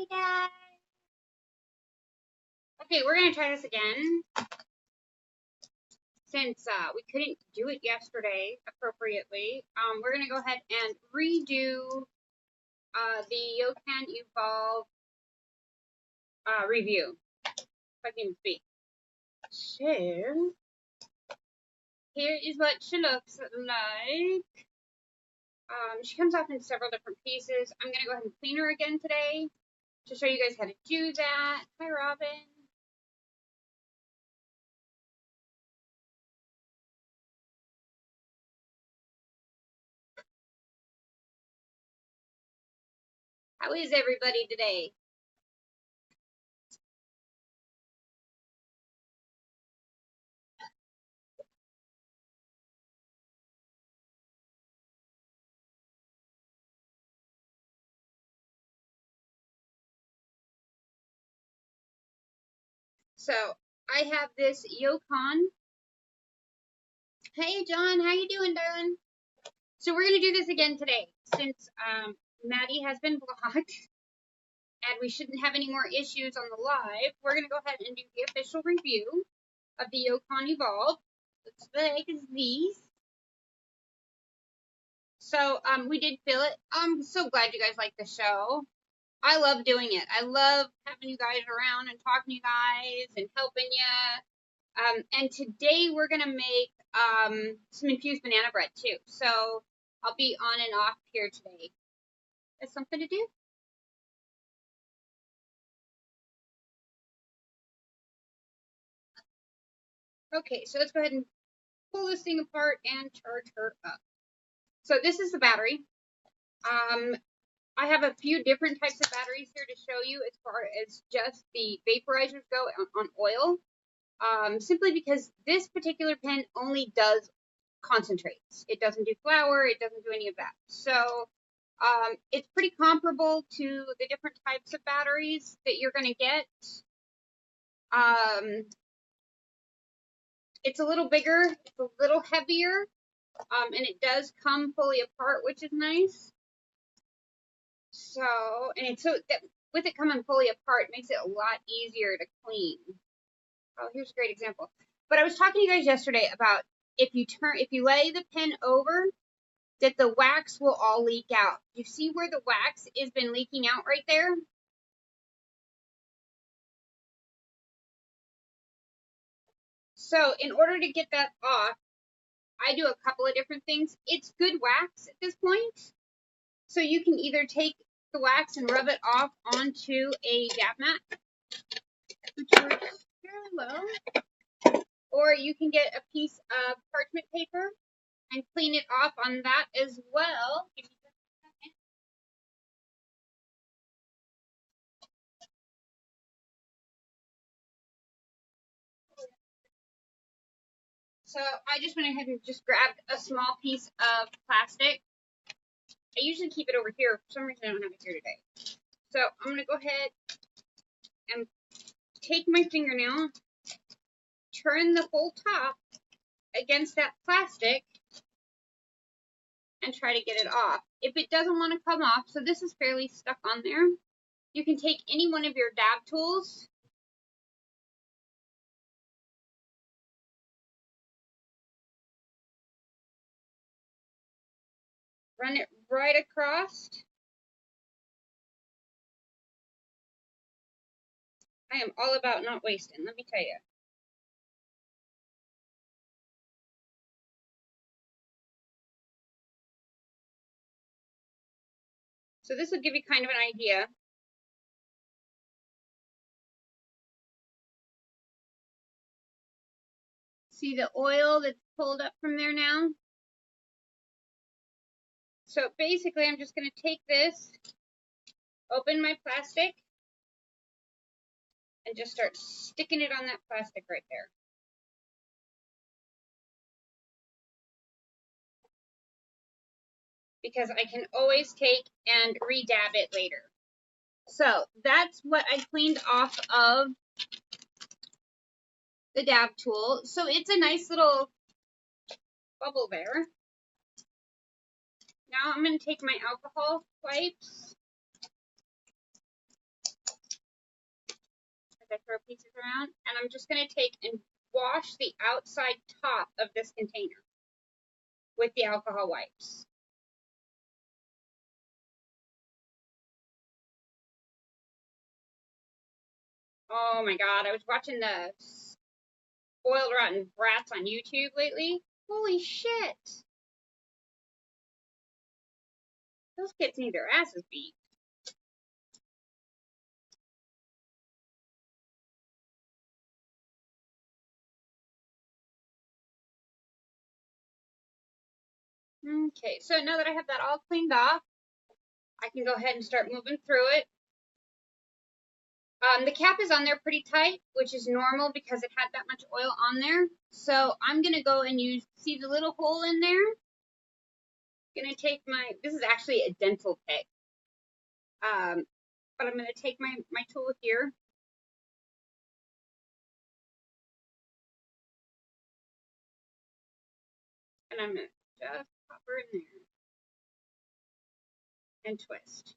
Hey guys. Okay, we're gonna try this again since we couldn't do it yesterday appropriately. We're gonna go ahead and redo the Yocan Evolve review. If I can speak. So here is what she looks like. She comes off in several different pieces. I'm gonna go ahead and clean her again today to show you guys how to do that. Hi, Robin. How is everybody today? So I have this Yocan. Hey John, how you doing, darling? So we're gonna do this again today since Maddie has been blocked and we shouldn't have any more issues on the live. We're gonna go ahead and do the official review of the Yocan Evolve. Looks like these. So we did fill it. I'm so glad you guys like the show. I love doing it. I love having you guys around and talking to you guys and helping you. And today we're gonna make some infused banana bread too. So I'll be on and off here today. That's something to do. Okay, so let's go ahead and pull this thing apart and charge her up. So this is the battery. I have a few different types of batteries here to show you as far as just the vaporizers go on oil. Simply because this particular pen only does concentrates. It doesn't do flour. It doesn't do any of that. So it's pretty comparable to the different types of batteries that you're going to get. It's a little bigger. It's a little heavier. And it does come fully apart, which is nice. So, and it's so that with it coming fully apart, it makes it a lot easier to clean. Oh, here's a great example. But I was talking to you guys yesterday about if you lay the pen over, that the wax will all leak out. You see where the wax has been leaking out right there? So in order to get that off, I do a couple of different things. It's good wax at this point. So you can either take the wax and rub it off onto a dab mat, which works very well. Or you can get a piece of parchment paper and clean it off on that as well. Give me just a second. So I just went ahead and just grabbed a small piece of plastic. I usually keep it over here. For some reason, I don't have it here today. So I'm going to go ahead and take my fingernail, turn the whole top against that plastic, and try to get it off. If it doesn't want to come off, so this is fairly stuck on there, you can take any one of your dab tools run it right across. I am all about not wasting, let me tell you. So this will give you kind of an idea. See the oil that's pulled up from there now? So basically, I'm just going to take this, open my plastic, and just start sticking it on that plastic right there. Because I can always take and re-dab it later. So that's what I cleaned off of the dab tool. So it's a nice little bubble there. Now I'm going to take my alcohol wipes throw pieces around. And I'm just going to take and wash the outside top of this container with the alcohol wipes. Oh my God, I was watching the Spoiled Rotten Brats on YouTube lately. Holy shit. Those kids need their asses beat. Okay, so now that I have that all cleaned off, I can go ahead and start moving through it. The cap is on there pretty tight, which is normal because it had that much oil on there. So I'm going to go and use, see the little hole in there? I'm going to take my, this is actually a dental pick. But I'm going to take my tool here. And I'm going to just pop her in there. And twist.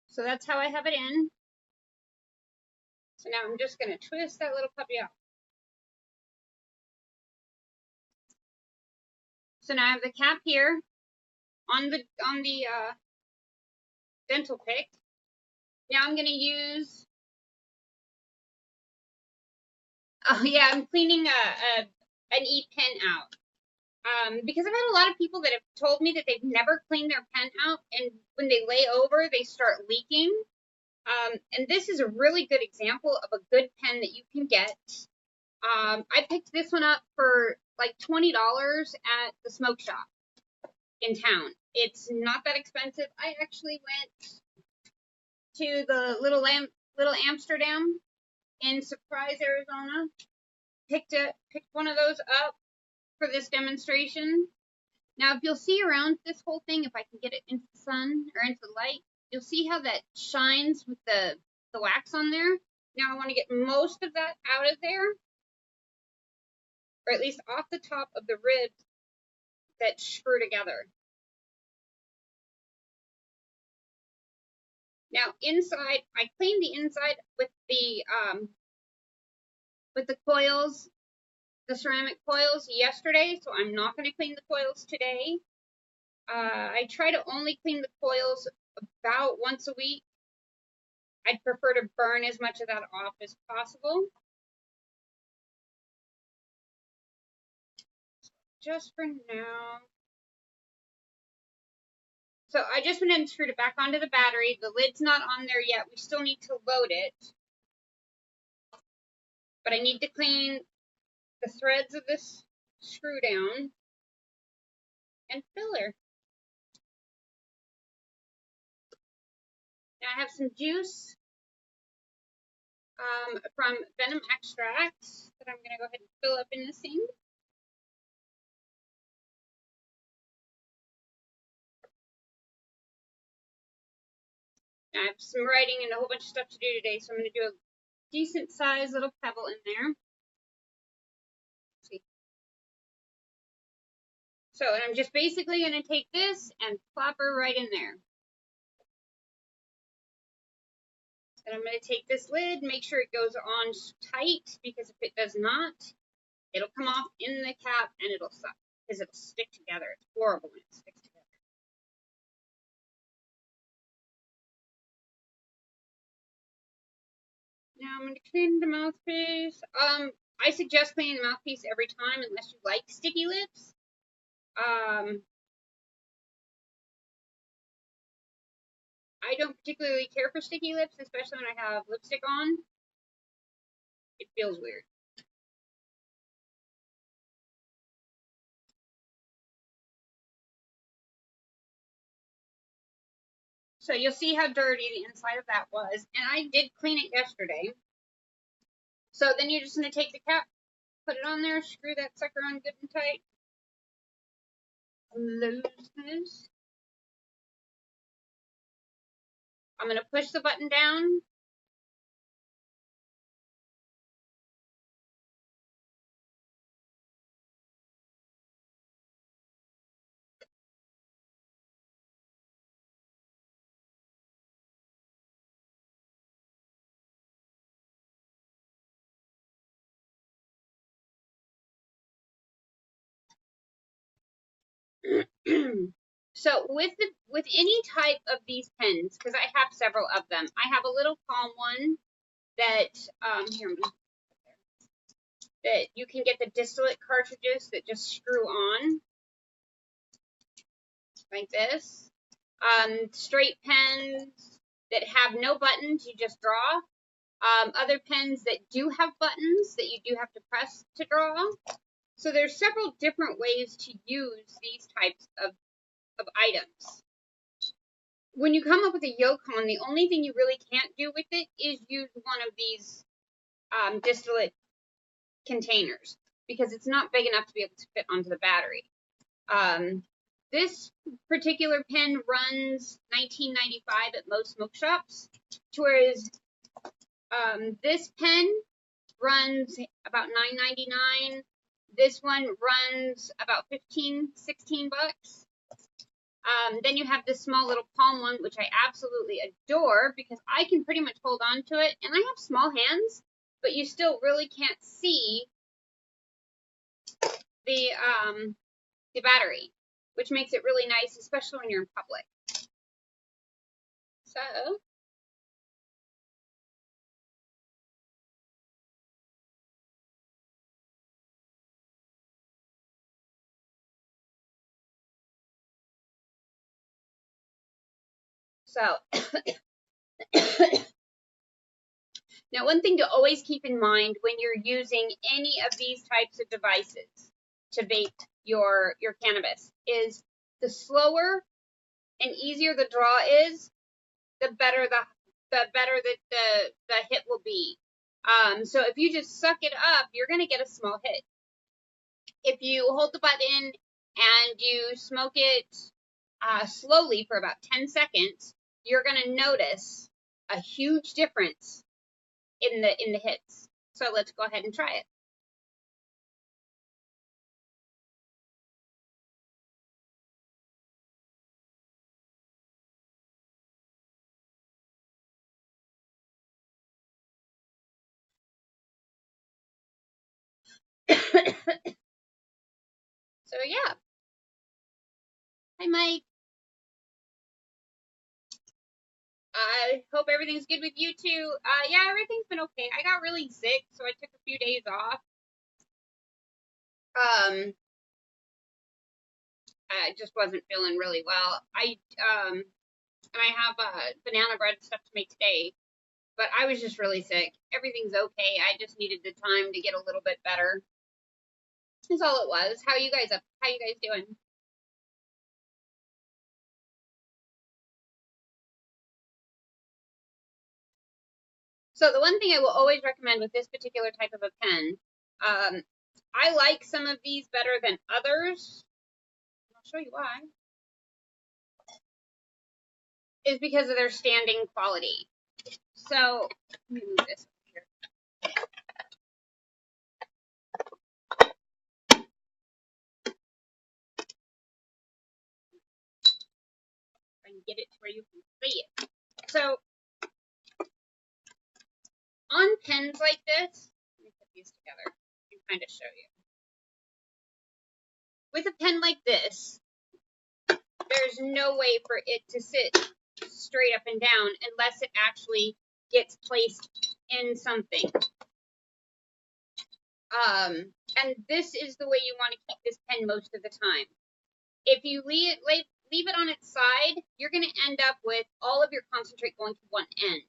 So that's how I have it in. So now I'm just going to twist that little puppy out. So now I have the cap here on the dental pick. Now I'm going to use, oh yeah, I'm cleaning an E-pen out. Because I've had a lot of people that have told me that they've never cleaned their pen out, and when they lay over, they start leaking. And this is a really good example of a good pen that you can get. I picked this one up for like $20 at the smoke shop in town. It's not that expensive. I actually went to the Little Amsterdam in Surprise, Arizona. Picked one of those up for this demonstration. Now, if you'll see around this whole thing, if I can get it into the sun or into the light, you'll see how that shines with the wax on there. Now, I want to get most of that out of there, or at least off the top of the ribs that screw together. Now, inside, I cleaned the inside with the coils, the ceramic coils yesterday, so I'm not going to clean the coils today. I try to only clean the coils about once a week. I'd prefer to burn as much of that off as possible. Just for now. So I just went and screwed it back onto the battery. The lid's not on there yet. We still need to load it. But I need to clean the threads of this screw down and filler. Now I have some juice from venom extract that I'm going to go ahead and fill up in the sink. Now I have some writing and a whole bunch of stuff to do today, so I'm going to do a decent sized little pebble in there. Let's see. So, and I'm just basically going to take this and plop her right in there. And I'm going to take this lid, make sure it goes on tight, because if it does not, it'll come off in the cap and it'll suck, because it'll stick together. It's horrible when it sticks together. Now I'm going to clean the mouthpiece. I suggest cleaning the mouthpiece every time unless you like sticky lips. I don't particularly care for sticky lips, especially when I have lipstick on. It feels weird. So you'll see how dirty the inside of that was. And I did clean it yesterday. So then you're just going to take the cap, put it on there, screw that sucker on good and tight. Lose this. I'm going to push the button down. So with any type of these pens, because I have several of them, I have a little palm one that that you can get the distillate cartridges that just screw on like this. Straight pens that have no buttons, you just draw. Other pens that do have buttons that you do have to press to draw. So there's several different ways to use these types of items. When you come up with a Yocan, the only thing you really can't do with it is use one of these distillate containers because it's not big enough to be able to fit onto the battery. This particular pen runs $19.95 at most smoke shops, whereas this pen runs about $9.99. This one runs about $15, $16. Then you have this small little palm one, which I absolutely adore because I can pretty much hold on to it, and I have small hands, but you still really can't see the battery, which makes it really nice, especially when you're in public. So now, one thing to always keep in mind when you're using any of these types of devices to vape your cannabis is the slower and easier the draw is, the better the hit will be. So if you just suck it up, you're going to get a small hit. If you hold the button and you smoke it slowly for about 10 seconds, you're going to notice a huge difference in the hits. So let's go ahead and try it. So yeah. Hi, Mike. I hope everything's good with you too. Yeah, everything's been okay. I got really sick, so I took a few days off. I just wasn't feeling really well. And I have banana bread stuff to make today, but I was just really sick. Everything's okay. I just needed the time to get a little bit better. That's all it was. How you guys doing? So the one thing I will always recommend with this particular type of a pen, I like some of these better than others. I'll show you why. Is because of their standing quality. So let me move this here. I can get it to where you can see it. So on pens like this, let me put these together and kind of show you. With a pen like this, there's no way for it to sit straight up and down unless it actually gets placed in something. And this is the way you want to keep this pen most of the time. If you leave it on its side, you're going to end up with all of your concentrate going to one end.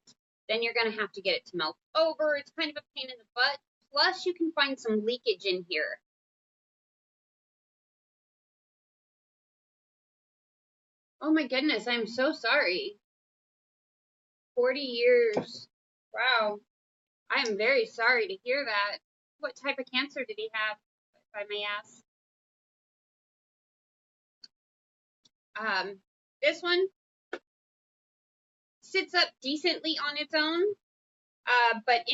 Then you're going to have to get it to melt over. It's kind of a pain in the butt. Plus, you can find some leakage in here. Oh my goodness, I'm so sorry. 40 years. Wow. I am very sorry to hear that. What type of cancer did he have, if I may ask? This one sits up decently on its own, but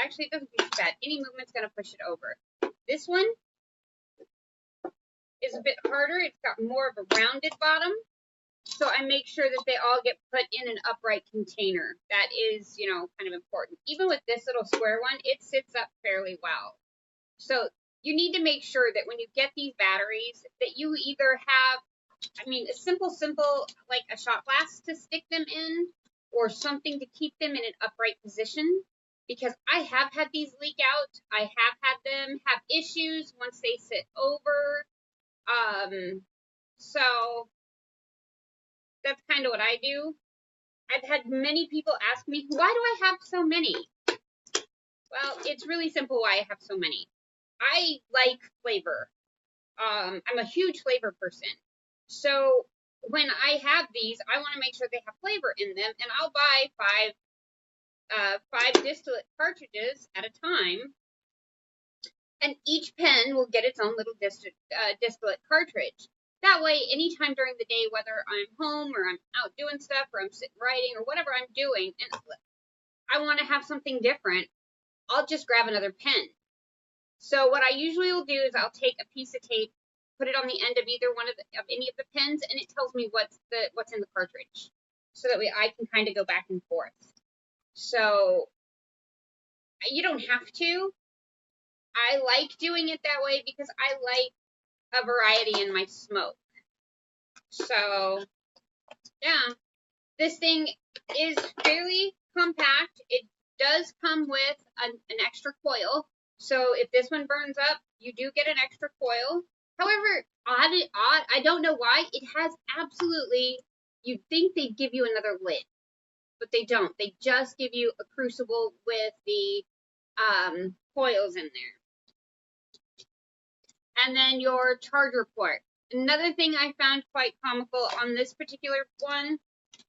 actually it doesn't do too bad. Any movement's going to push it over. This one is a bit harder. It's got more of a rounded bottom, so I make sure that they all get put in an upright container. That is, kind of important. Even with this little square one, it sits up fairly well. So you need to make sure that when you get these batteries that you either have I mean, a simple, like a shot glass to stick them in, or something to keep them in an upright position, because I have had these leak out. I have had them have issues once they sit over. So that's kind of what I do. I've had many people ask me, why do I have so many? Well, it's really simple why I have so many. I like flavor. I'm a huge flavor person. So when I have these, I want to make sure they have flavor in them, and I'll buy five distillate cartridges at a time, and each pen will get its own little distillate cartridge. That way, anytime during the day, whether I'm home or I'm out doing stuff or I'm sitting writing or whatever I'm doing, and I want to have something different, I'll just grab another pen. So what I usually will do is I'll take a piece of tape, put it on the end of either one of any of the pens, and it tells me what's in the cartridge, so that way I can kind of go back and forth. So you don't have to. I like doing it that way because I like a variety in my smoke. So yeah, this thing is fairly compact. It does come with an extra coil. So if this one burns up, you do get an extra coil. However, I don't know why, it has absolutely, you'd think they'd give you another lid, but they don't. They just give you a crucible with the coils in there. And then your charger port. Another thing I found quite comical on this particular one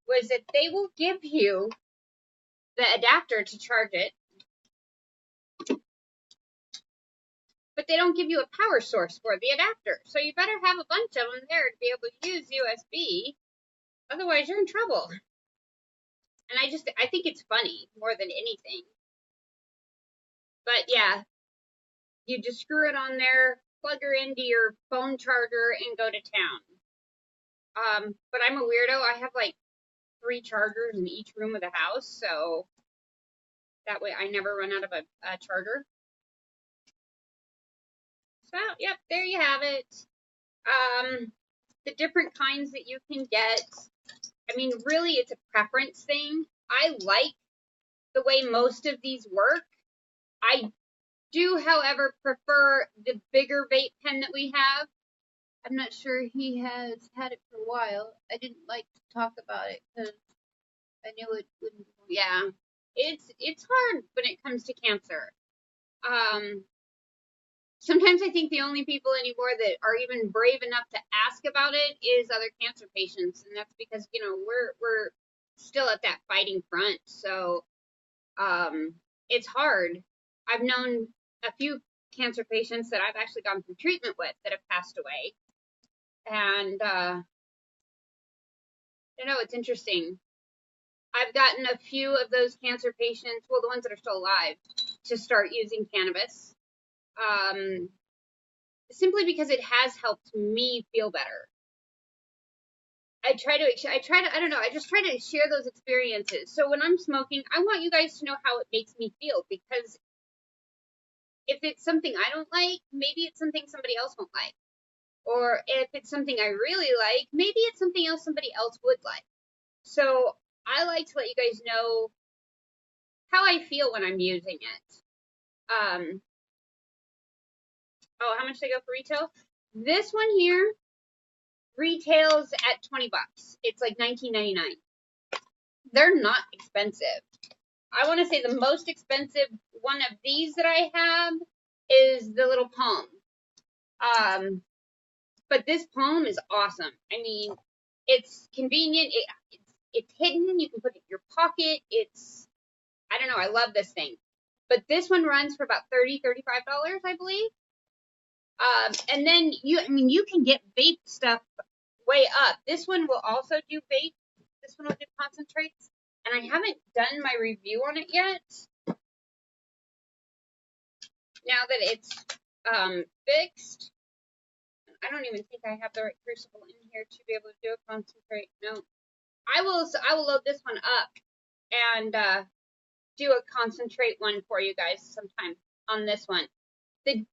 was that they will give you the adapter to charge it, but they don't give you a power source for the adapter. So you better have a bunch of them there to be able to use USB. Otherwise, you're in trouble. And I think it's funny more than anything. But yeah, you just screw it on there, plug her into your phone charger, and go to town. But I'm a weirdo. I have like 3 chargers in each room of the house, so that way I never run out of a charger. So, yep, there you have it. The different kinds that you can get. I mean, really, it's a preference thing. I like the way most of these work. I do, however, prefer the bigger vape pen that we have. I'm not sure he has had it for a while. I didn't like to talk about it because I knew it wouldn't. Yeah, it's hard when it comes to cancer. Sometimes I think the only people anymore that are even brave enough to ask about it is other cancer patients, and that's because, you know, we're still at that fighting front. So it's hard. I've known a few cancer patients that I've actually gone through treatment with that have passed away, and you know, it's interesting. I've gotten a few of those cancer patients, well, the ones that are still alive, to start using cannabis. Simply because it has helped me feel better. I just try to share those experiences. So when I'm smoking, I want you guys to know how it makes me feel, because if it's something I don't like, maybe it's something somebody else won't like. Or if it's something I really like, maybe it's something else somebody else would like. So I like to let you guys know how I feel when I'm using it. Oh, how much they go for retail? This one here retails at $20. It's like $19.99. They're not expensive. I want to say the most expensive one of these that I have is the little palm. But this palm is awesome. I mean, it's convenient. It's hidden. You can put it in your pocket. I don't know. I love this thing. But this one runs for about $30, $35, I believe. And then you can get vape stuff way up. This one will also do vape. This one will do concentrates. And I haven't done my review on it yet. Now that it's fixed, I don't even think I have the right crucible in here to be able to do a concentrate. No, I will load this one up and do a concentrate one for you guys sometime on this one. The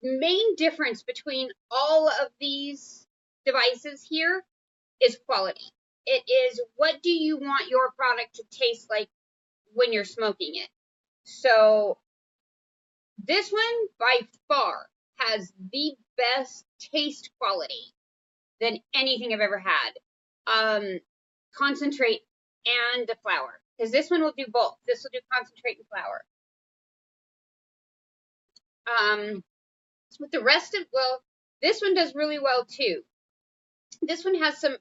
main difference between all of these devices here is quality. It is, what do you want your product to taste like when you're smoking it? So this one by far has the best taste quality than anything I've ever had. Concentrate and the flower, because this one will do both. This will do concentrate and flower. With the rest of, well, this one does really well too. This one has some,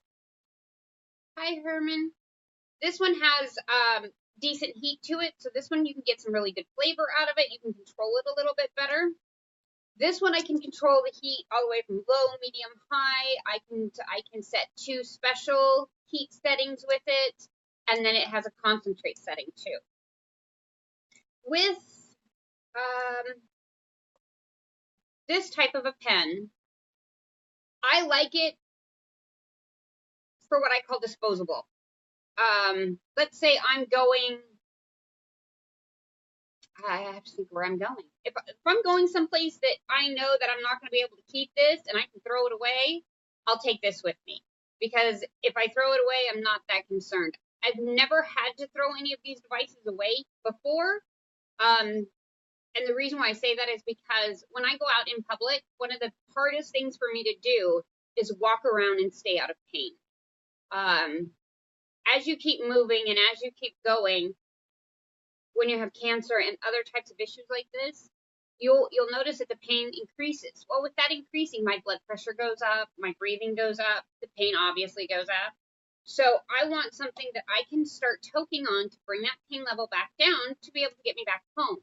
hi Herman. This one has decent heat to it, so this one you can get some really good flavor out of it. You can control it a little bit better. This one I can control the heat all the way from low, medium, high. I can set 2 special heat settings with it, and then it has a concentrate setting too. With this type of a pen, I like it for what I call disposable. Let's say I'm going, I have to think where I'm going. If I'm going someplace that I know that I'm not going to be able to keep this and I can throw it away, I'll take this with me. Because if I throw it away, I'm not that concerned. I've never had to throw any of these devices away before. And the reason why I say that is because when I go out in public, one of the hardest things for me to do is walk around and stay out of pain. As you keep moving and as you keep going, when you have cancer and other types of issues like this, you'll notice that the pain increases. Well, with that increasing, my blood pressure goes up, my breathing goes up, the pain obviously goes up. So I want something that I can start toking on to bring that pain level back down to be able to get me back home.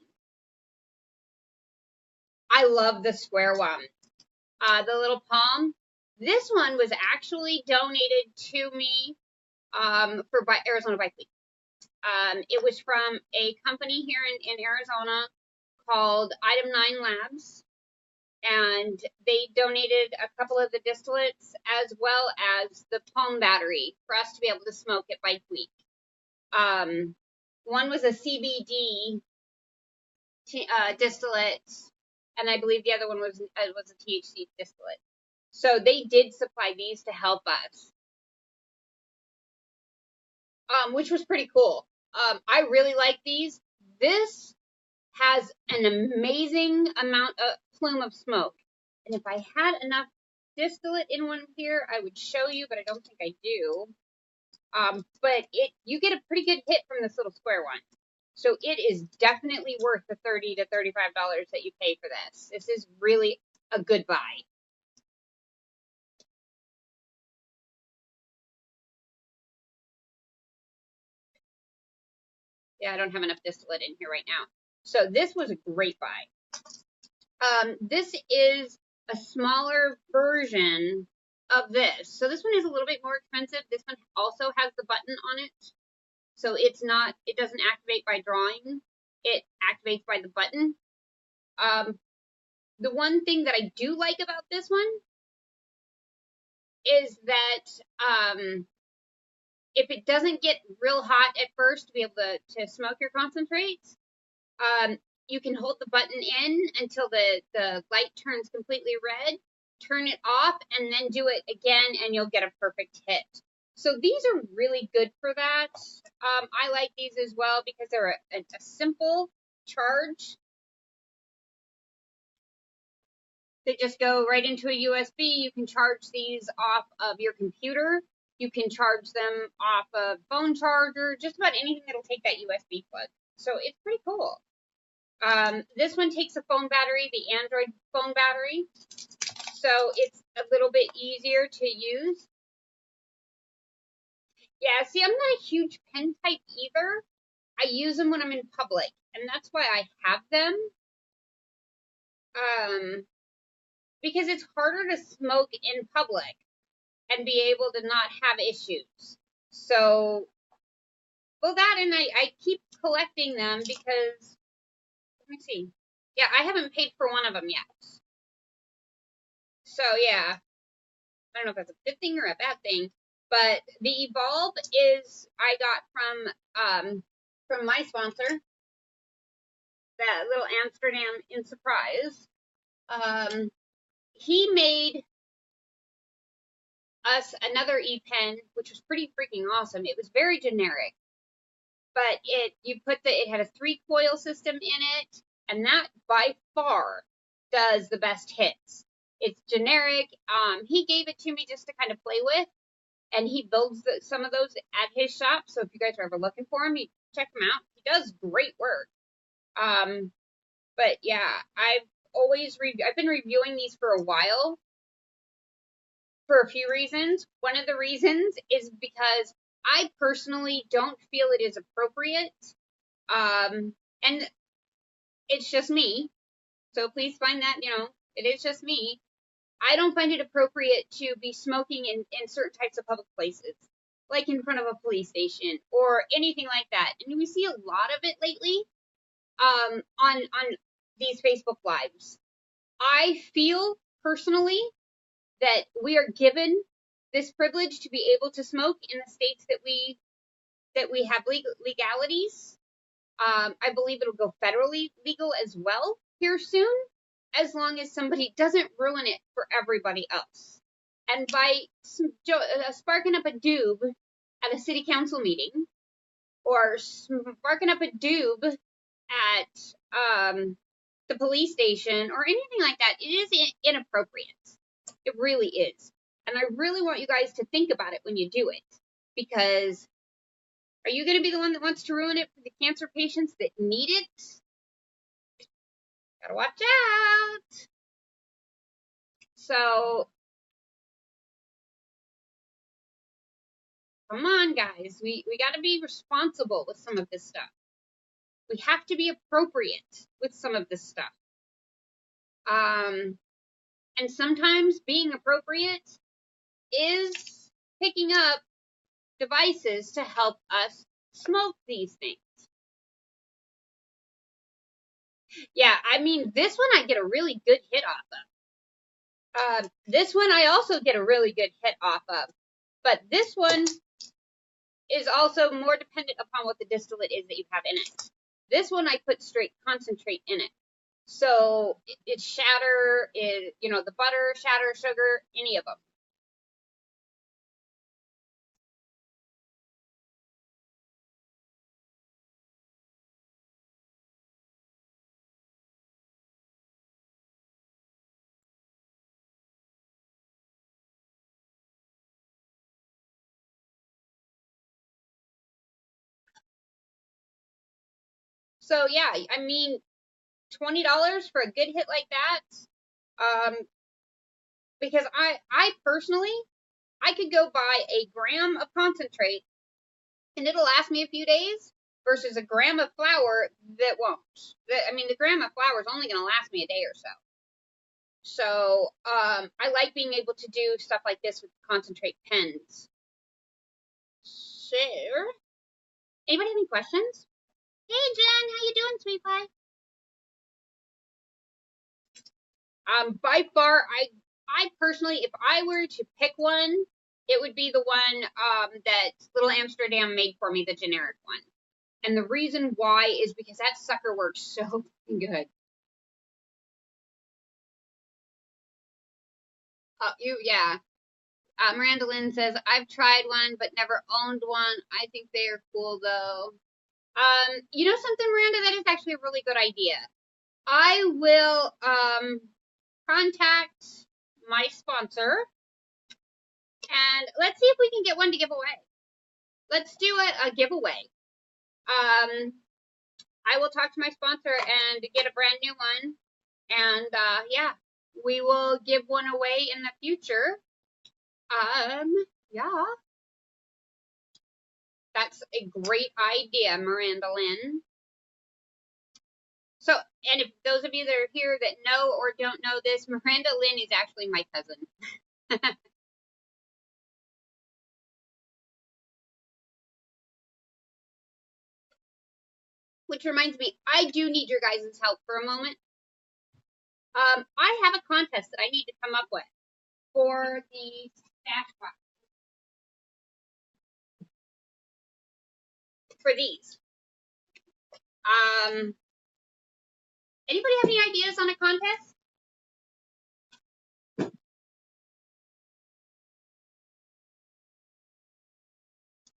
I love the square one. The little palm. This one was actually donated to me for Arizona Bike Week. It was from a company here in Arizona called Item 9 Labs, and they donated a couple of the distillates as well as the palm battery for us to be able to smoke at Bike Week. One was a CBD distillate, and I believe the other one was a THC distillate. So they did supply these to help us, which was pretty cool. I really like these. This has an amazing amount of plume of smoke. And if I had enough distillate in one here, I would show you, but I don't think I do. But you get a pretty good hit from this little square one. So it is definitely worth the $30 to $35 that you pay for this. This is really a good buy. Yeah, I don't have enough distillate in here right now. So this was a great buy. This is a smaller version of this. So this one is a little bit more expensive. This one also has the button on it. So it doesn't activate by drawing. It activates by the button. The one thing that I do like about this one is that if it doesn't get real hot at first to be able to smoke your concentrates, you can hold the button in until the light turns completely red, turn it off, and then do it again, and you'll get a perfect hit. So these are really good for that. I like these as well because they're a simple charge. They just go right into a USB. You can charge these off of your computer. You can charge them off a phone charger, just about anything that'll take that USB plug. So it's pretty cool. This one takes a phone battery, the Android phone battery. So it's a little bit easier to use. Yeah, see, I'm not a huge pen type either. I use them when I'm in public, and that's why I have them. Because it's harder to smoke in public and be able to not have issues. So, well, that, and I keep collecting them because, let me see. Yeah, I haven't paid for one of them yet. So, yeah. I don't know if that's a good thing or a bad thing, but the Evolve is, I got from my sponsor, that little Amsterdam in Surprise. He made us another e-pen, which was pretty freaking awesome. It was very generic, but it had a 3-coil system in it, and that by far does the best hits. It's generic. He gave it to me just to kind of play with, and he builds some of those at his shop. So if you guys are ever looking for him, check him out. He does great work. But yeah, I've been reviewing these for a while for a few reasons. One of the reasons is because I personally don't feel it is appropriate. And it's just me. So please find that, it is just me. I don't find it appropriate to be smoking in certain types of public places, like in front of a police station or anything like that. And we see a lot of it lately on these Facebook Lives. I feel personally that we are given this privilege to be able to smoke in the states that we have legalities. I believe it'll go federally legal as well here soon, as long as somebody doesn't ruin it for everybody else. And by sparking up a doob at a city council meeting, or sparking up a doob at the police station, or anything like that, it is inappropriate. It really is. And I really want you guys to think about it when you do it, because are you going to be the one that wants to ruin it for the cancer patients that need it? Gotta watch out. So, come on, guys. We got to be responsible with some of this stuff. We have to be appropriate with some of this stuff. And sometimes being appropriate is picking up devices to help us smoke these things. Yeah, I mean, this one I get a really good hit off of. This one I also get a really good hit off of. But this one is also more dependent upon what the distillate is that you have in it. This one I put straight concentrate in it. So it's shatter, the butter, shatter, sugar, any of them. So yeah, I mean, $20 for a good hit like that. Because I personally, I could go buy a gram of concentrate and it'll last me a few days versus a gram of flour that won't. The gram of flour is only going to last me a day or so. So, I like being able to do stuff like this with concentrate pens. So, anybody have any questions? Hey, Jen, how you doing, sweet pie? By far, I personally, if I were to pick one, it would be the one that Little Amsterdam made for me, the generic one. And the reason why is because that sucker works so good. Yeah. Miranda Lynn says, I've tried one, but never owned one. I think they are cool, though. You know something, Miranda? That is actually a really good idea. I will contact my sponsor, and let's see if we can get one to give away. Let's do a giveaway. I will talk to my sponsor and get a brand new one, and yeah, we will give one away in the future. Yeah. That's a great idea, Miranda Lynn. So, and if those of you that are here that know or don't know this, Miranda Lynn is actually my cousin. Which reminds me, I do need your guys' help for a moment. I have a contest that I need to come up with for the stash box. For these. Anybody have any ideas on a contest?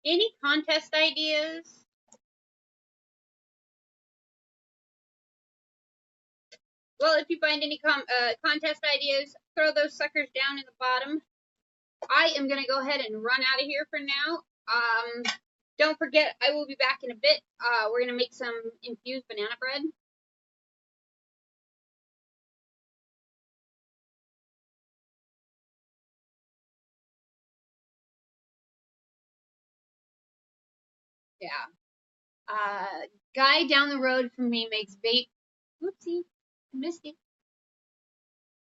Any contest ideas? Well, if you find any contest ideas, throw those suckers down in the bottom. I am going to go ahead and run out of here for now. Don't forget, I will be back in a bit. We're going to make some infused banana bread. Yeah. Guy down the road from me makes vape. Whoopsie, missed it.